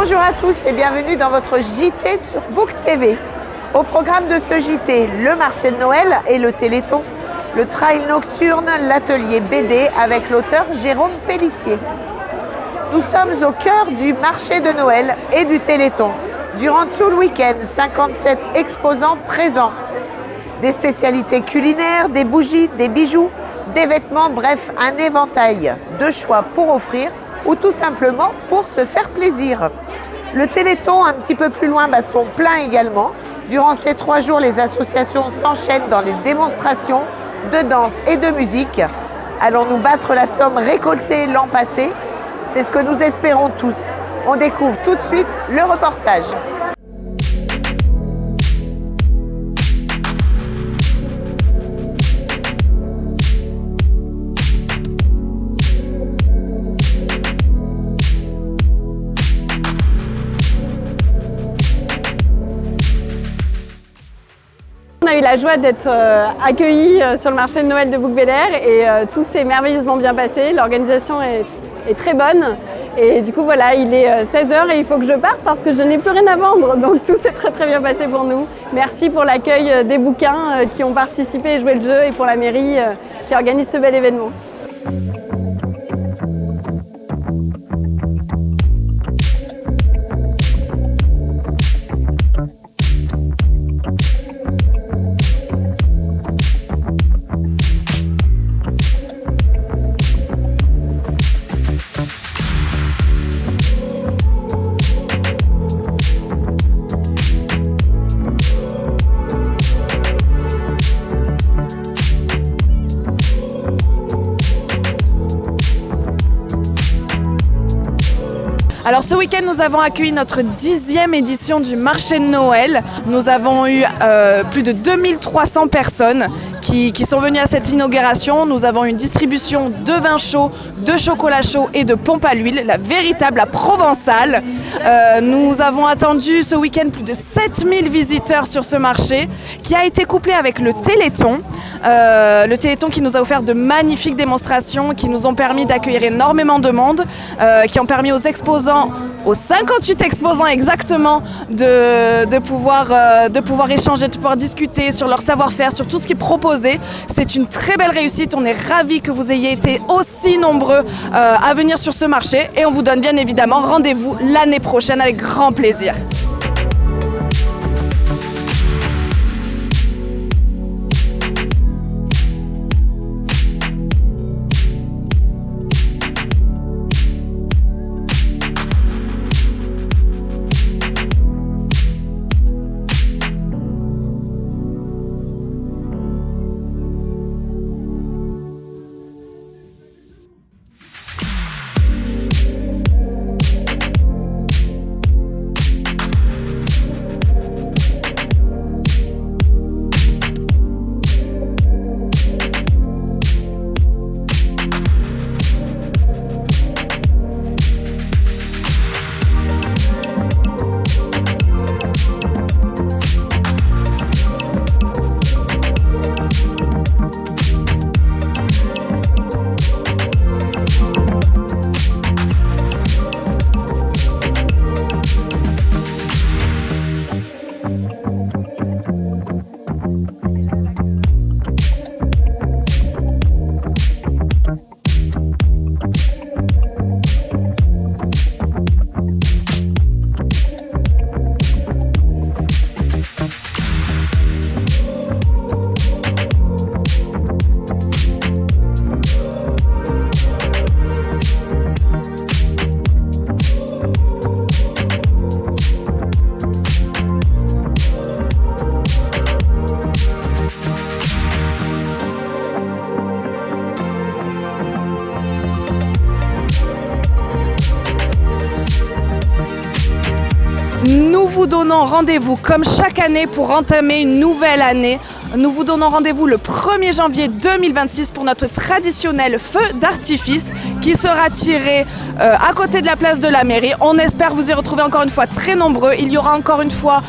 Bonjour à tous et bienvenue dans votre JT sur Book TV. Au programme de ce JT, le marché de Noël et le Téléthon, le trail nocturne, l'atelier BD avec l'auteur Jérôme Pellissier. Nous sommes au cœur du marché de Noël et du Téléthon. Durant tout le week-end, 57 exposants présents. Des spécialités culinaires, des bougies, des bijoux, des vêtements, bref, un éventail de choix pour offrir ou tout simplement pour se faire plaisir. Le Téléthon, un petit peu plus loin, sont pleins également. Durant ces 3 jours, les associations s'enchaînent dans les démonstrations de danse et de musique. Allons-nous battre la somme récoltée l'an passé? C'est ce que nous espérons tous. On découvre tout de suite le reportage. On a eu la joie d'être accueillis sur le marché de Noël de Bouc-Bélier et tout s'est merveilleusement bien passé. L'organisation est très bonne et du coup voilà, il est 16h et il faut que je parte parce que je n'ai plus rien à vendre. Donc tout s'est très bien passé pour nous. Merci pour l'accueil des bouquins qui ont participé et joué le jeu et pour la mairie qui organise ce bel événement. Alors ce week-end, nous avons accueilli notre 10e édition du marché de Noël. Nous avons eu plus de 2300 personnes qui sont venues à cette inauguration. Nous avons une distribution de vin chaud, de chocolat chaud et de pompe à l'huile, la provençale. Nous avons attendu ce week-end plus de 7000 visiteurs sur ce marché qui a été couplé avec le Téléthon. Le Téléthon qui nous a offert de magnifiques démonstrations, qui nous ont permis d'accueillir énormément de monde, qui ont permis aux exposants, aux 58 exposants exactement, de pouvoir échanger, de pouvoir discuter sur leur savoir-faire, sur tout ce qui est proposé. C'est une très belle réussite. On est ravis que vous ayez été aussi nombreux à venir sur ce marché et on vous donne bien évidemment rendez-vous l'année prochaine avec grand plaisir. Nous vous donnons rendez-vous comme chaque année pour entamer une nouvelle année. Nous vous donnons rendez-vous le 1er janvier 2026 pour notre traditionnel feu d'artifice qui sera tiré à côté de la place de la mairie. On espère vous y retrouver encore une fois très nombreux. Il y aura encore une fois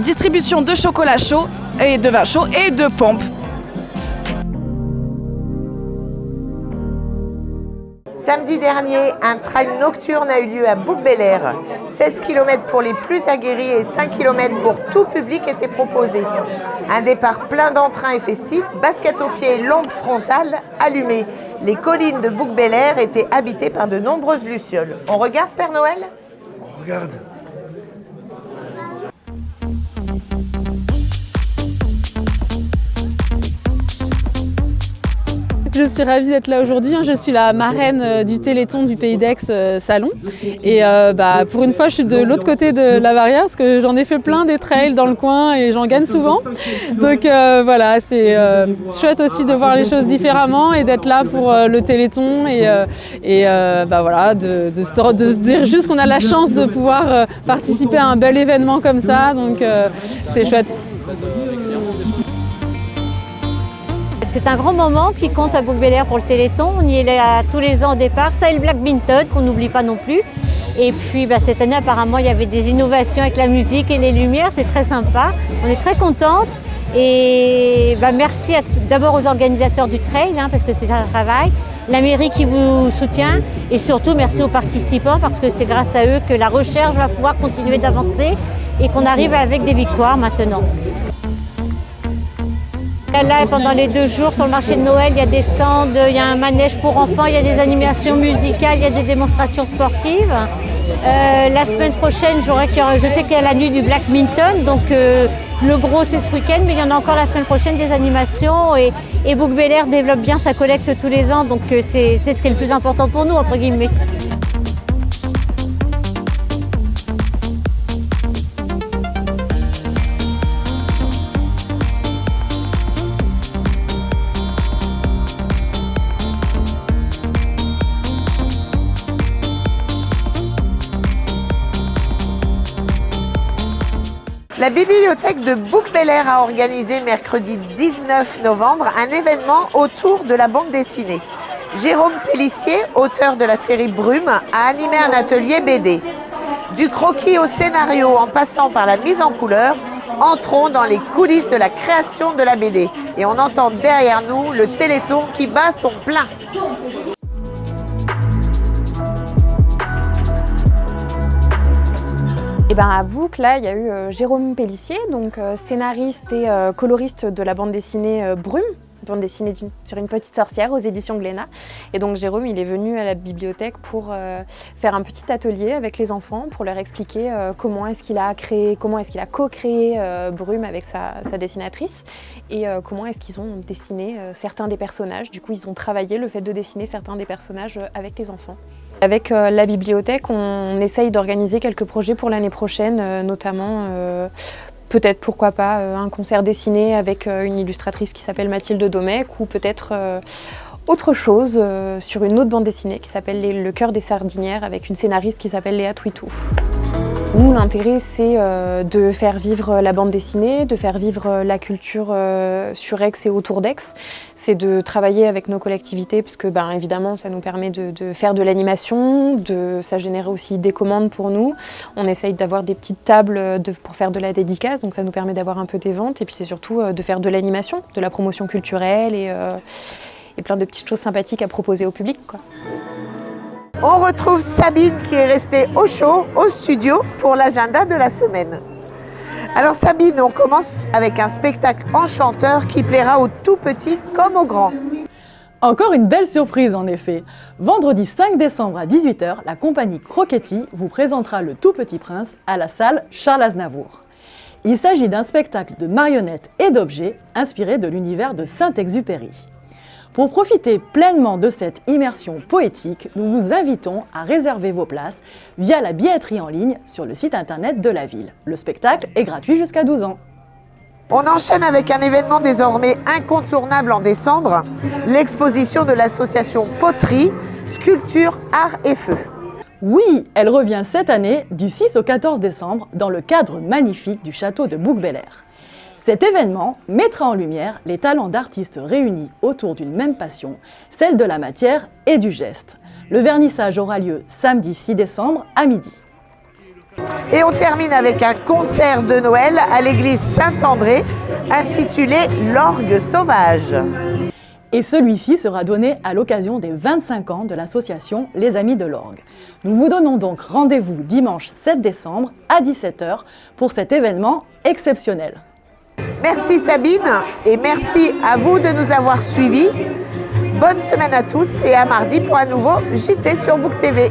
distribution de chocolat chaud et de vin chaud et de pompes. Samedi dernier, un trail nocturne a eu lieu à Bouc-Bel-Air. 16 km pour les plus aguerris et 5 km pour tout public étaient proposés. Un départ plein d'entrain et festif, basket aux pieds et lampe frontale allumée. Les collines de Bouc-Bel-Air étaient habitées par de nombreuses lucioles. On regarde Père Noël ? On regarde. Je suis ravie d'être là aujourd'hui. Je suis la marraine du Téléthon du Pays d'Aix Salon. Et pour une fois, je suis de l'autre côté de la barrière parce que j'en ai fait plein des trails dans le coin et j'en gagne souvent. Donc voilà, c'est chouette aussi de voir les choses différemment et d'être là pour le Téléthon voilà, de se dire juste qu'on a la chance de pouvoir participer à un bel événement comme ça. Donc c'est chouette. C'est un grand moment qui compte à Bouc-Bel-Air pour le Téléthon. On y est là tous les ans au départ. Ça et le badminton qu'on n'oublie pas non plus. Et puis cette année apparemment il y avait des innovations avec la musique et les lumières. C'est très sympa. On est très contente. Et merci d'abord aux organisateurs du trail parce que c'est un travail. La mairie qui vous soutient. Et surtout merci aux participants parce que c'est grâce à eux que la recherche va pouvoir continuer d'avancer et qu'on arrive avec des victoires maintenant. Là, pendant les 2 jours sur le marché de Noël, il y a des stands, il y a un manège pour enfants, il y a des animations musicales, il y a des démonstrations sportives. La semaine prochaine, je sais qu'il y a la nuit du badminton, donc le gros c'est ce week-end, mais il y en a encore la semaine prochaine des animations et Bouc-Bel-Air développe bien sa collecte tous les ans, donc c'est ce qui est le plus important pour nous, entre guillemets. La bibliothèque de Bouc-Bel-Air a organisé mercredi 19 novembre un événement autour de la bande dessinée. Jérôme Pellissier, auteur de la série Brume, a animé un atelier BD. Du croquis au scénario en passant par la mise en couleur, entrons dans les coulisses de la création de la BD. Et on entend derrière nous le Téléthon qui bat son plein. À Bouc, là, il y a eu Jérôme Pellissier, donc scénariste et coloriste de la bande dessinée Brume, bande dessinée sur une petite sorcière aux éditions Glénat. Et donc Jérôme, il est venu à la bibliothèque pour faire un petit atelier avec les enfants pour leur expliquer comment est-ce qu'il a co-créé Brume avec sa dessinatrice et comment est-ce qu'ils ont dessiné certains des personnages. Du coup, ils ont travaillé le fait de dessiner certains des personnages avec les enfants. Avec la bibliothèque, on essaye d'organiser quelques projets pour l'année prochaine, notamment peut-être, pourquoi pas, un concert dessiné avec une illustratrice qui s'appelle Mathilde Domecq ou peut-être autre chose sur une autre bande dessinée qui s'appelle Le cœur des sardinières avec une scénariste qui s'appelle Léa Twitou. Nous, l'intérêt, c'est de faire vivre la bande dessinée, de faire vivre la culture sur Aix et autour d'Aix. C'est de travailler avec nos collectivités, puisque évidemment, ça nous permet de faire de l'animation, ça génère aussi des commandes pour nous. On essaye d'avoir des petites tables pour faire de la dédicace, donc ça nous permet d'avoir un peu des ventes. Et puis c'est surtout de faire de l'animation, de la promotion culturelle et plein de petites choses sympathiques à proposer au public, quoi. On retrouve Sabine qui est restée au chaud, au studio, pour l'agenda de la semaine. Alors Sabine, on commence avec un spectacle enchanteur qui plaira aux tout petits comme aux grands. Encore une belle surprise en effet. Vendredi 5 décembre à 18 h, la compagnie Croquetti vous présentera Le Tout Petit Prince à la salle Charles Aznavour. Il s'agit d'un spectacle de marionnettes et d'objets inspiré de l'univers de Saint-Exupéry. Pour profiter pleinement de cette immersion poétique, nous vous invitons à réserver vos places via la billetterie en ligne sur le site internet de la ville. Le spectacle est gratuit jusqu'à 12 ans. On enchaîne avec un événement désormais incontournable en décembre, l'exposition de l'association Poterie, Sculpture, Art et Feu. Oui, elle revient cette année du 6 au 14 décembre dans le cadre magnifique du château de Bouc-Bel-Air. Cet événement mettra en lumière les talents d'artistes réunis autour d'une même passion, celle de la matière et du geste. Le vernissage aura lieu samedi 6 décembre à midi. Et on termine avec un concert de Noël à l'église Saint-André intitulé « L'orgue sauvage ». Et celui-ci sera donné à l'occasion des 25 ans de l'association Les Amis de l'Orgue. Nous vous donnons donc rendez-vous dimanche 7 décembre à 17 h pour cet événement exceptionnel. Merci Sabine et merci à vous de nous avoir suivis. Bonne semaine à tous et à mardi pour un nouveau JT sur Book TV.